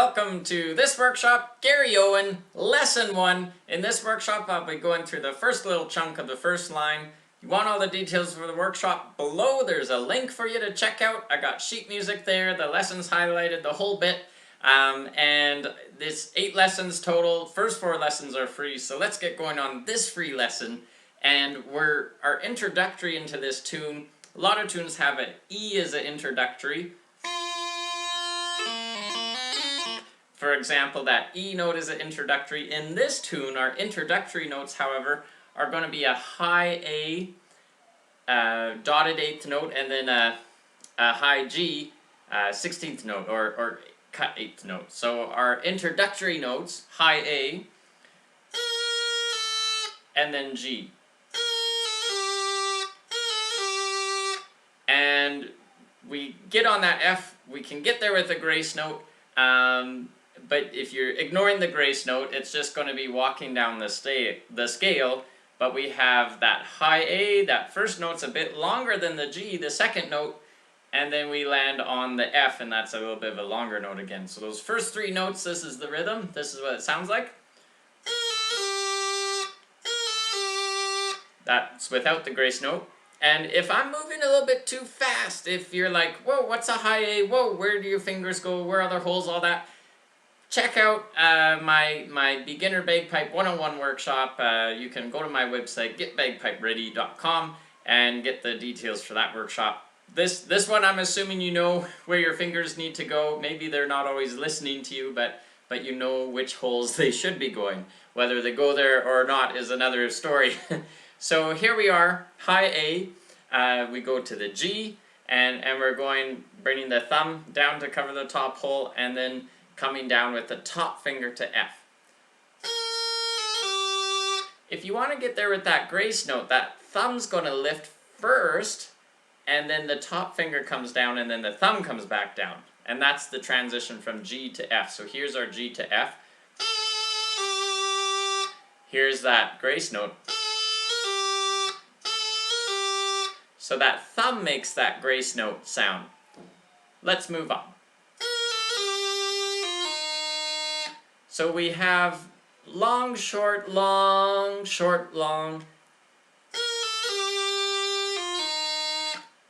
welcome to this workshop, Garry Owen, Lesson 1. In this workshop, I'll be going through the first little chunk of the first line. You want all the details for the workshop below, there's a link for you to check out. I got sheet music there, the lessons highlighted, the whole bit. And this 8 lessons total. First 4 lessons are free, so let's get going on this free lesson. And our introductory into this tune. A lot of tunes have an E as an introductory. For example, that E note is an introductory. In this tune, our introductory notes, however, are going to be a high A, dotted 8th note, and then a high G, 16th note, or cut 8th note. So our introductory notes, high A, and then G. And we get on that F, we can get there with a grace note, but if you're ignoring the grace note, it's just going to be walking down the scale, but we have that high A, that first note's a bit longer than the G, the second note, and then we land on the F, and that's a little bit of a longer note again. So those first 3 notes, this is the rhythm, this is what it sounds like. That's without the grace note. And if I'm moving a little bit too fast, if you're like, whoa, what's a high A? Whoa, where do your fingers go? Where are their holes? All that. Check out my Beginner Bagpipe 101 workshop. You can go to my website, getbagpipeready.com, and get the details for that workshop. This one, I'm assuming you know where your fingers need to go. Maybe they're not always listening to you, but you know which holes they should be going. Whether they go there or not is another story. So here we are, high A, we go to the G, and we're bringing the thumb down to cover the top hole, and then coming down with the top finger to F. If you want to get there with that grace note, that thumb's going to lift first, and then the top finger comes down, and then the thumb comes back down. And that's the transition from G to F. So here's our G to F. Here's that grace note. So that thumb makes that grace note sound. Let's move on. So we have long, short, long, short, long.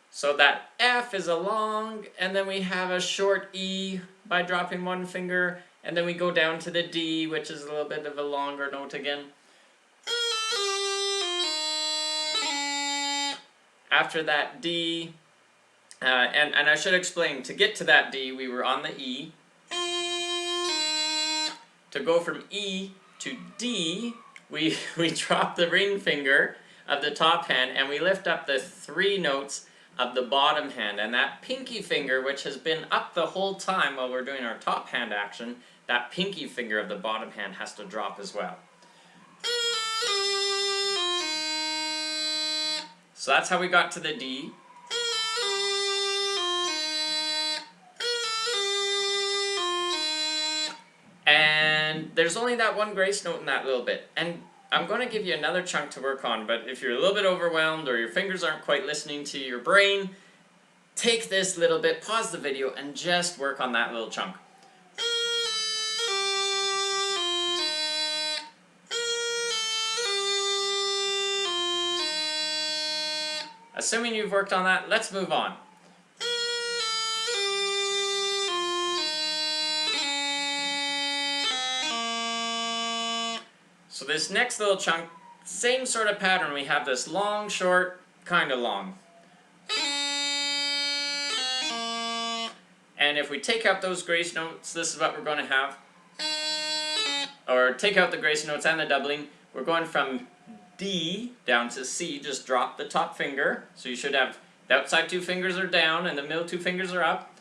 So that F is a long, and then we have a short E by dropping one finger, and then we go down to the D, which is a little bit of a longer note again. After that D, and I should explain, to get to that D, we were on the E. To go from E to D, we drop the ring finger of the top hand, and we lift up the 3 notes of the bottom hand. And that pinky finger, which has been up the whole time while we're doing our top hand action, that pinky finger of the bottom hand has to drop as well. So that's how we got to the D. And there's only that one grace note in that little bit. And I'm going to give you another chunk to work on, but if you're a little bit overwhelmed or your fingers aren't quite listening to your brain, take this little bit, pause the video, and just work on that little chunk. Assuming you've worked on that, let's move on. So this next little chunk, same sort of pattern. We have this long, short, kind of long. And if we take out those grace notes, this is what we're going to have. Or take out the grace notes and the doubling, we're going from D down to C, just drop the top finger. So you should have the outside 2 fingers are down and the middle 2 fingers are up.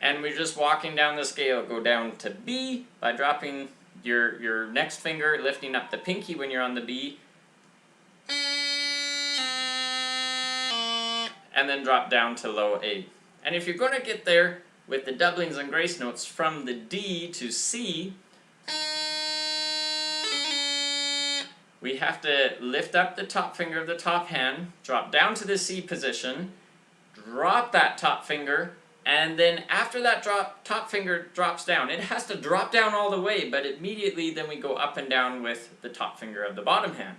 And we're just walking down the scale. Go down to B by dropping your next finger, lifting up the pinky when you're on the B. And then drop down to low A. And if you're going to get there with the doublings and grace notes from the D to C, we have to lift up the top finger of the top hand, drop down to the C position, drop that top finger, and then after that top finger drops down, it has to drop down all the way, but immediately then we go up and down with the top finger of the bottom hand.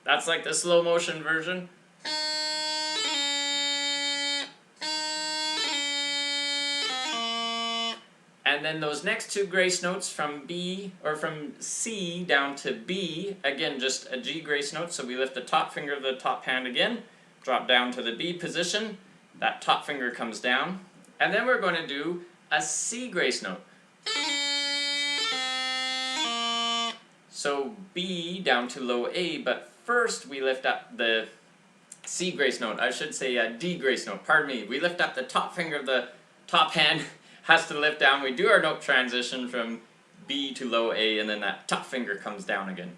That's like the slow motion version. And then those next two grace notes from B, or from C down to B, again just a G grace note, so we lift the top finger of the top hand again, drop down to the B position, that top finger comes down, and then we're going to do a C grace note. So B down to low A, but first we lift up the C grace note, I should say a D grace note, pardon me. We lift up the top finger of the top hand, has to lift down, we do our note transition from B to low A, and then that top finger comes down again.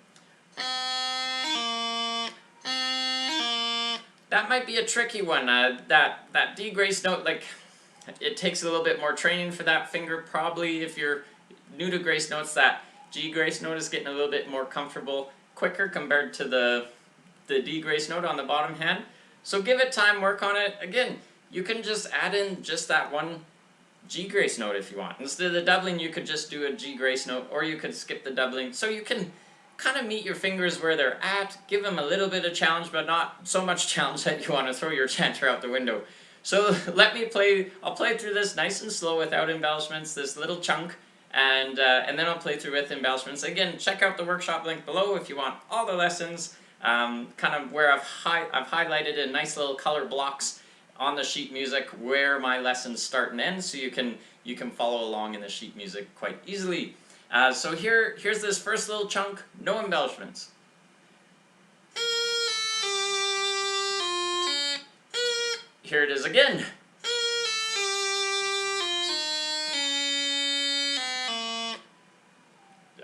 That might be a tricky one, that D grace note, like, it takes a little bit more training for that finger probably. If you're new to grace notes, that G grace note is getting a little bit more comfortable quicker compared to the D grace note on the bottom hand. So give it time, work on it. Again, you can just add in just that one G grace note if you want. Instead of the doubling, you could just do a G grace note, or you could skip the doubling. So you can kind of meet your fingers where they're at, give them a little bit of challenge, but not so much challenge that you want to throw your chanter out the window. So let me play, I'll play through this nice and slow without embellishments, this little chunk, and then I'll play through with embellishments. Again, check out the workshop link below if you want all the lessons, kind of where I've highlighted in nice little color blocks on the sheet music where my lessons start and end, so you can follow along in the sheet music quite easily. So here's this first little chunk, no embellishments. Here it is again.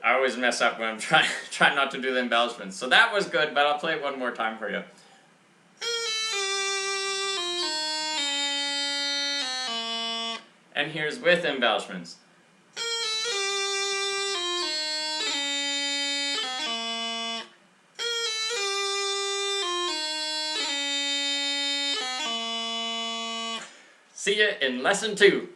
I always mess up when I'm trying not to do the embellishments. So that was good, but I'll play it one more time for you. And here's with embellishments. See ya in lesson 2.